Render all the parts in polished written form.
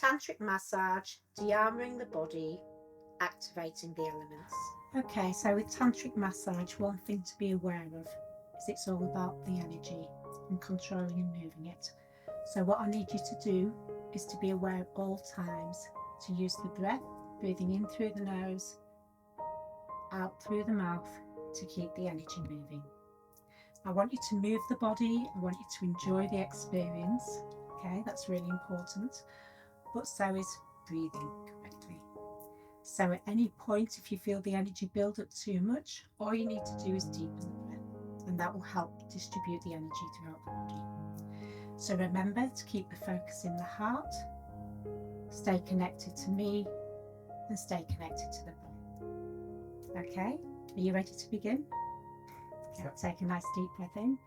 Tantric Massage, Dearmouring the Body, Activating the Elements. Okay, so with Tantric Massage, one thing to be aware of is it's all about the energy and controlling and moving it. So what I need you to do is to be aware at all times to use the breath, breathing in through the nose, out through the mouth to keep the energy moving. I want you to move the body, I want you to enjoy the experience, okay, that's really important, but so is breathing correctly. So at any point, if you feel the energy build up too much, all you need to do is deepen the breath, and that will help distribute the energy throughout the body. So remember to keep the focus in the heart, stay connected to me, and stay connected to the breath. Okay, are you ready to begin? Okay, take a nice deep breath in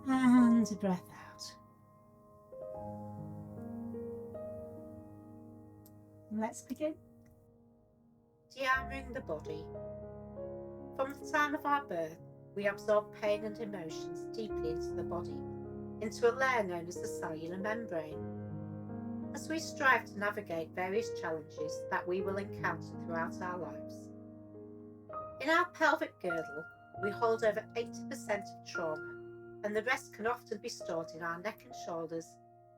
and a breath out. Let's begin. Dearmouring the body. From the time of our birth, we absorb pain and emotions deeply into the body, into a layer known as the cellular membrane. As we strive to navigate various challenges that we will encounter throughout our lives. In our pelvic girdle, we hold over 80% of trauma, and the rest can often be stored in our neck and shoulders,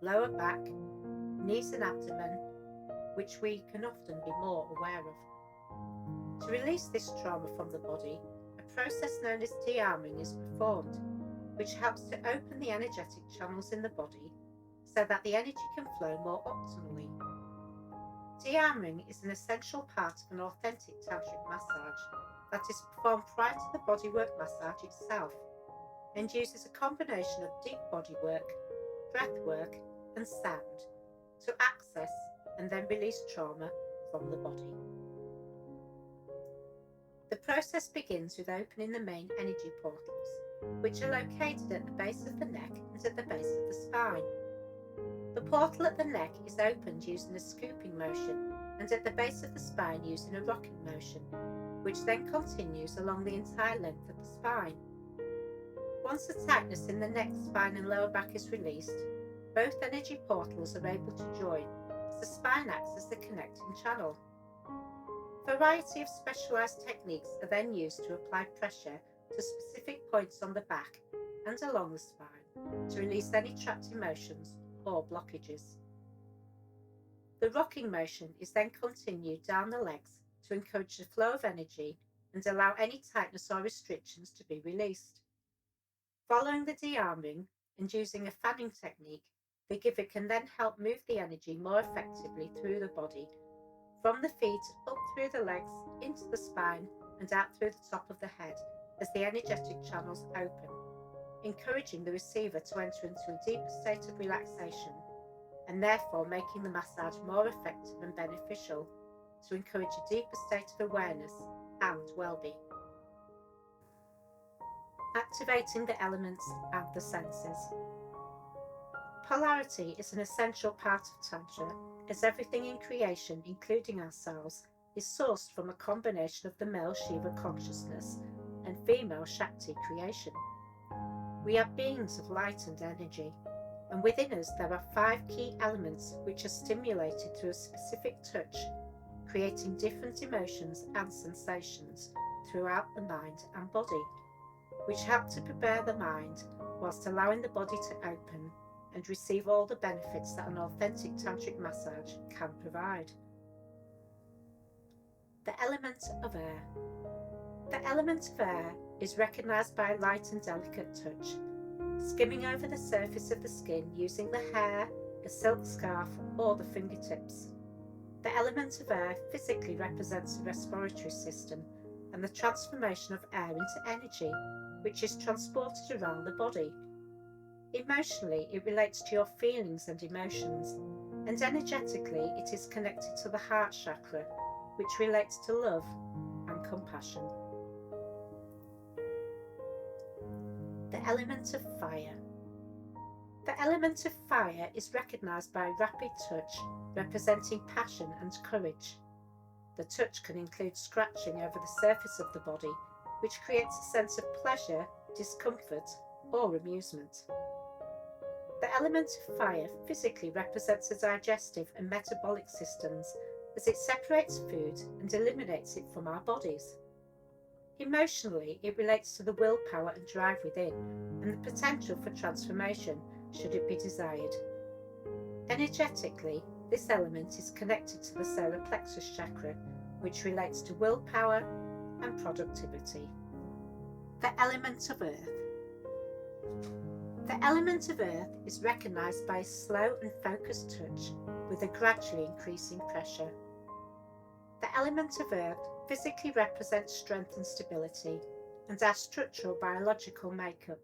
lower back, knees and abdomen, which we can often be more aware of. To release this trauma from the body, a process known as dearmouring is performed, which helps to open the energetic channels in the body so that the energy can flow more optimally. Dearmouring is an essential part of an authentic tantric massage that is performed prior to the bodywork massage itself and uses a combination of deep bodywork, breathwork and sound to access and then release trauma from the body. The process begins with opening the main energy portals, which are located at the base of the neck and at the base of the spine. The portal at the neck is opened using a scooping motion and at the base of the spine using a rocking motion, which then continues along the entire length of the spine. Once the tightness in the neck, spine and lower back is released, both energy portals are able to join as the spine acts as the connecting channel. A variety of specialised techniques are then used to apply pressure to specific points on the back and along the spine to release any trapped emotions or blockages. The rocking motion is then continued down the legs to encourage the flow of energy and allow any tightness or restrictions to be released. Following the dearmouring and using a fanning technique, the giver can then help move the energy more effectively through the body, from the feet up through the legs, into the spine and out through the top of the head as the energetic channels open, encouraging the receiver to enter into a deeper state of relaxation and therefore making the massage more effective and beneficial to encourage a deeper state of awareness and well-being. Activating the elements and the senses. Polarity is an essential part of Tantra, as everything in creation, including ourselves, is sourced from a combination of the male Shiva consciousness and female Shakti creation. We are beings of light and energy, and within us there are 5 key elements which are stimulated through a specific touch, creating different emotions and sensations throughout the mind and body, which help to prepare the mind whilst allowing the body to open and receive all the benefits that an authentic tantric massage can provide. The element of air. The element of air is recognised by a light and delicate touch, skimming over the surface of the skin using the hair, a silk scarf or the fingertips. The element of air physically represents the respiratory system and the transformation of air into energy, which is transported around the body. Emotionally, it relates to your feelings and emotions, and energetically it is connected to the heart chakra, which relates to love and compassion. The element of fire. The element of fire is recognised by rapid touch, representing passion and courage. The touch can include scratching over the surface of the body, which creates a sense of pleasure, discomfort, or amusement. The element of fire physically represents the digestive and metabolic systems as it separates food and eliminates it from our bodies. Emotionally, it relates to the willpower and drive within and the potential for transformation should it be desired. Energetically, this element is connected to the solar plexus chakra, which relates to willpower and productivity. The element of earth. The element of earth is recognised by a slow and focused touch with a gradually increasing pressure. The element of earth physically represents strength and stability and our structural biological makeup,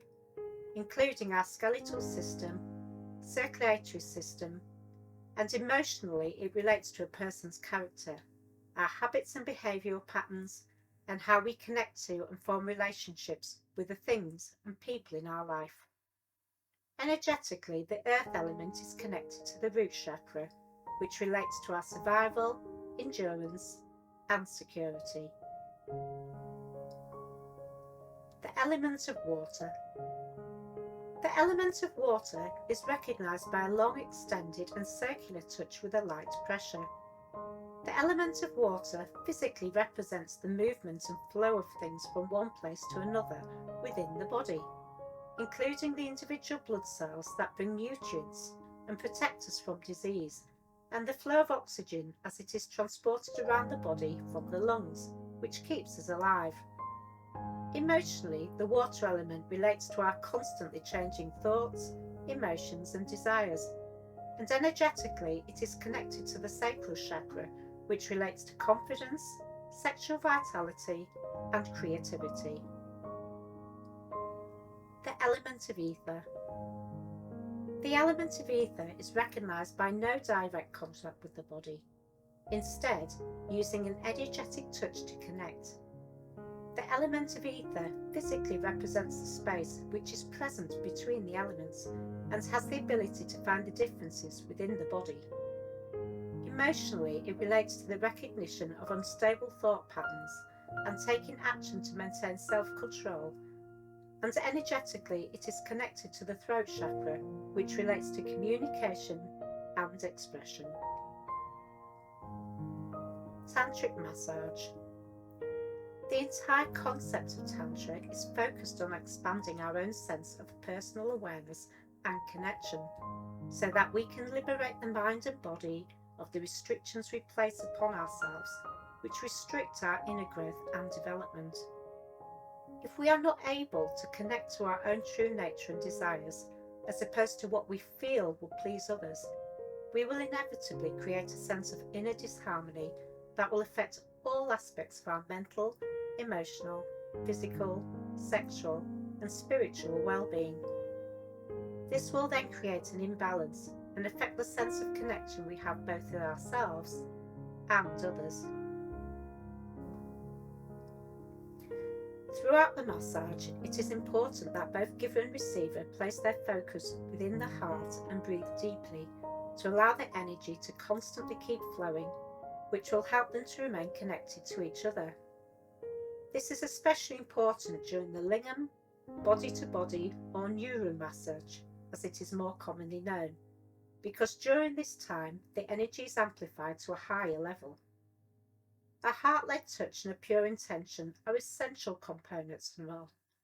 including our skeletal system, circulatory system, and emotionally it relates to a person's character, our habits and behavioural patterns, and how we connect to and form relationships with the things and people in our life. Energetically, the earth element is connected to the root chakra, which relates to our survival, endurance, and security. The element of water. The element of water is recognised by a long, extended and circular touch with a light pressure. The element of water physically represents the movement and flow of things from one place to another within the body, including the individual blood cells that bring nutrients and protect us from disease, and the flow of oxygen as it is transported around the body from the lungs, which keeps us alive. Emotionally, the water element relates to our constantly changing thoughts, emotions and desires, and energetically it is connected to the sacral chakra, which relates to confidence, sexual vitality and creativity. The element of ether. The element of ether is recognised by no direct contact with the body, instead using an energetic touch to connect. The element of ether physically represents the space which is present between the elements and has the ability to find the differences within the body. Emotionally, it relates to the recognition of unstable thought patterns and taking action to maintain self-control, and energetically it is connected to the throat chakra, which relates to communication and expression. Tantric Massage. The entire concept of Tantra is focused on expanding our own sense of personal awareness and connection, so that we can liberate the mind and body of the restrictions we place upon ourselves, which restrict our inner growth and development. If we are not able to connect to our own true nature and desires, as opposed to what we feel will please others, we will inevitably create a sense of inner disharmony that will affect all aspects of our mental, emotional, physical, sexual, and spiritual well-being. This will then create an imbalance and affect the sense of connection we have both with ourselves and others. Throughout the massage, it is important that both giver and receiver place their focus within the heart and breathe deeply to allow the energy to constantly keep flowing, which will help them to remain connected to each other. This is especially important during the lingam, body-to-body or neuro massage, as it is more commonly known, because during this time the energy is amplified to a higher level. A heart-led touch and a pure intention are essential components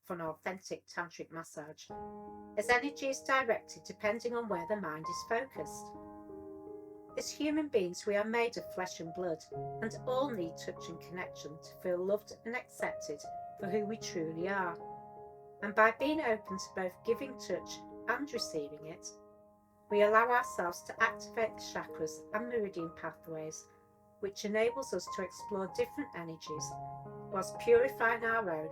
for an authentic tantric massage, as energy is directed depending on where the mind is focused. As human beings, we are made of flesh and blood, and all need touch and connection to feel loved and accepted for who we truly are. And by being open to both giving touch and receiving it, we allow ourselves to activate the chakras and meridian pathways, which enables us to explore different energies whilst purifying our own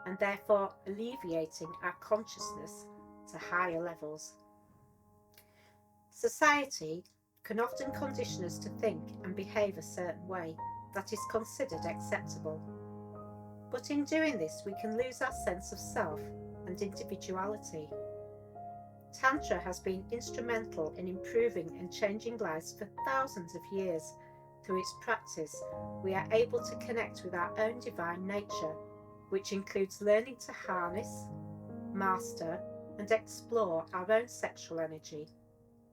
and therefore alleviating our consciousness to higher levels. Society can often condition us to think and behave a certain way that is considered acceptable. But in doing this, we can lose our sense of self and individuality. Tantra has been instrumental in improving and changing lives for thousands of years. Through its practice, we are able to connect with our own divine nature, which includes learning to harness, master, and explore our own sexual energy,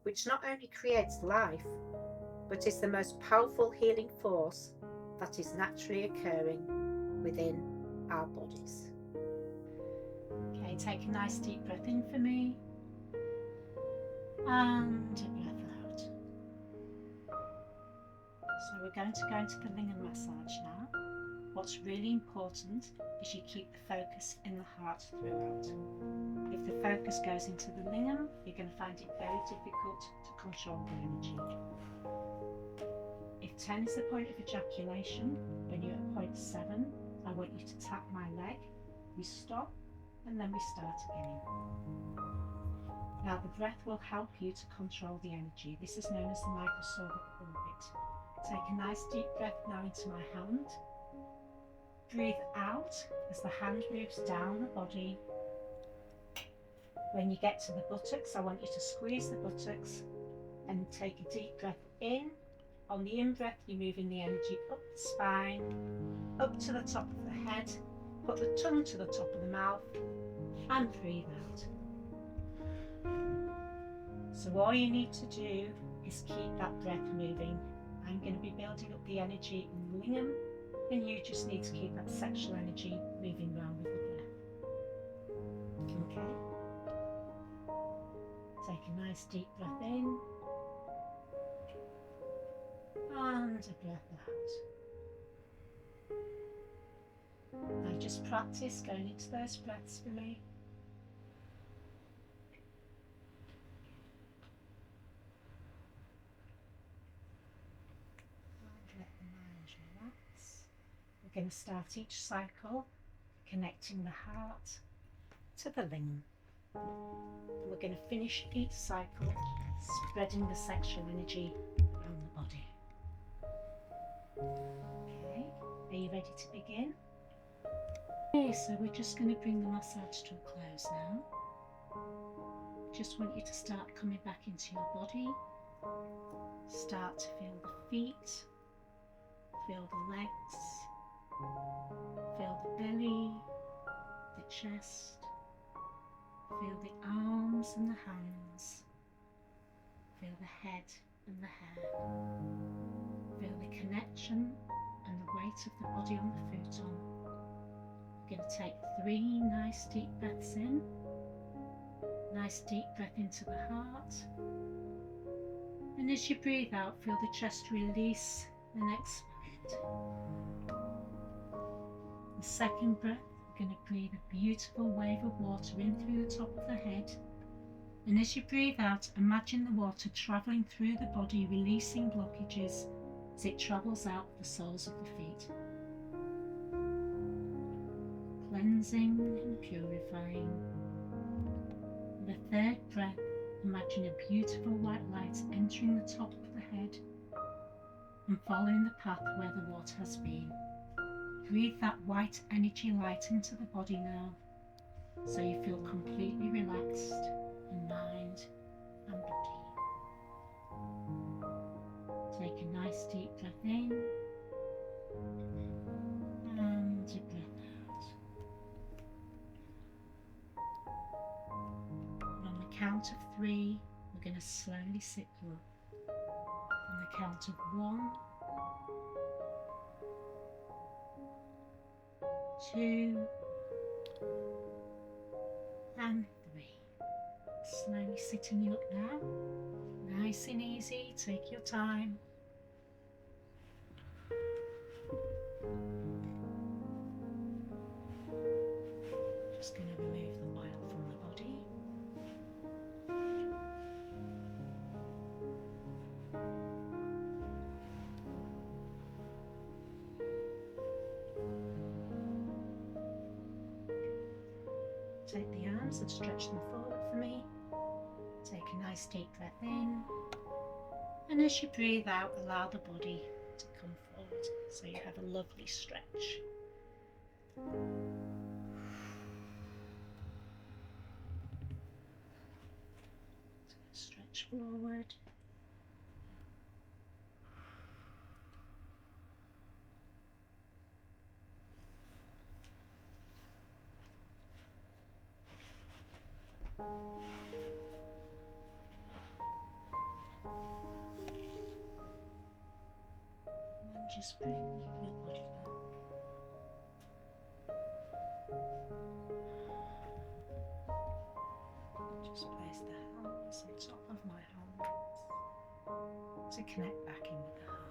which not only creates life, but is the most powerful healing force that is naturally occurring within our bodies. Okay, take a nice deep breath in for me and a breath out. So we're going to go into the lingam massage now. What's really important is you keep the focus in the heart throughout. If the focus goes into the lingam, you're going to find it very difficult to control the energy. If 10 is the point of ejaculation, when you're at point 7, I want you to tap my leg. We stop and then we start again. Now the breath will help you to control the energy. This is known as the microscopic orbit. Take a nice deep breath now into my hand. Breathe out as the hand moves down the body. When you get to the buttocks, I want you to squeeze the buttocks and take a deep breath in. On the in-breath, you're moving the energy up the spine, up to the top of the head, put the tongue to the top of the mouth, and breathe out. So all you need to do is keep that breath moving. I'm going to be building up the energy in the lingam, and you just need to keep that sexual energy moving around with the breath. Okay? Take a nice deep breath in, and a breath out. Now just practice going into those breaths for me. And let the mind relax. We're going to start each cycle connecting the heart to the lingam. We're going to finish each cycle spreading the sexual energy around the body. Okay, are you ready to begin? Okay, so we're just going to bring the massage to a close now. Just want you to start coming back into your body. Start to feel the feet, feel the legs, feel the belly, the chest, feel the arms and the hands, feel the head and the hair, feel the connection and the weight of the body on the futon. We're going to take 3 nice deep breaths in, nice deep breath into the heart, and as you breathe out, feel the chest release and expand. The second breath, we're going to breathe a beautiful wave of water in through the top of the head, and as you breathe out, imagine the water travelling through the body, releasing blockages as it travels out the soles of the feet, cleansing and purifying. The third breath, imagine a beautiful white light entering the top of the head and following the path where the water has been. Breathe that white energy light into the body now, so you feel completely relaxed in mind and body. Take a nice deep breath in and a breath out. And on the count of 3, we're going to slowly sit you up. On the count of 1, 2, and 3. Slowly sitting you up now. Nice and easy, take your time. Just going to remove the oil from the body. Take the arms and stretch them forward for me. Take a nice deep breath in, and as you breathe out, allow the body to come forward so you have a lovely stretch. Stretch forward. just bring your body back. Just place the hands on top of my arms to connect back in with the heart.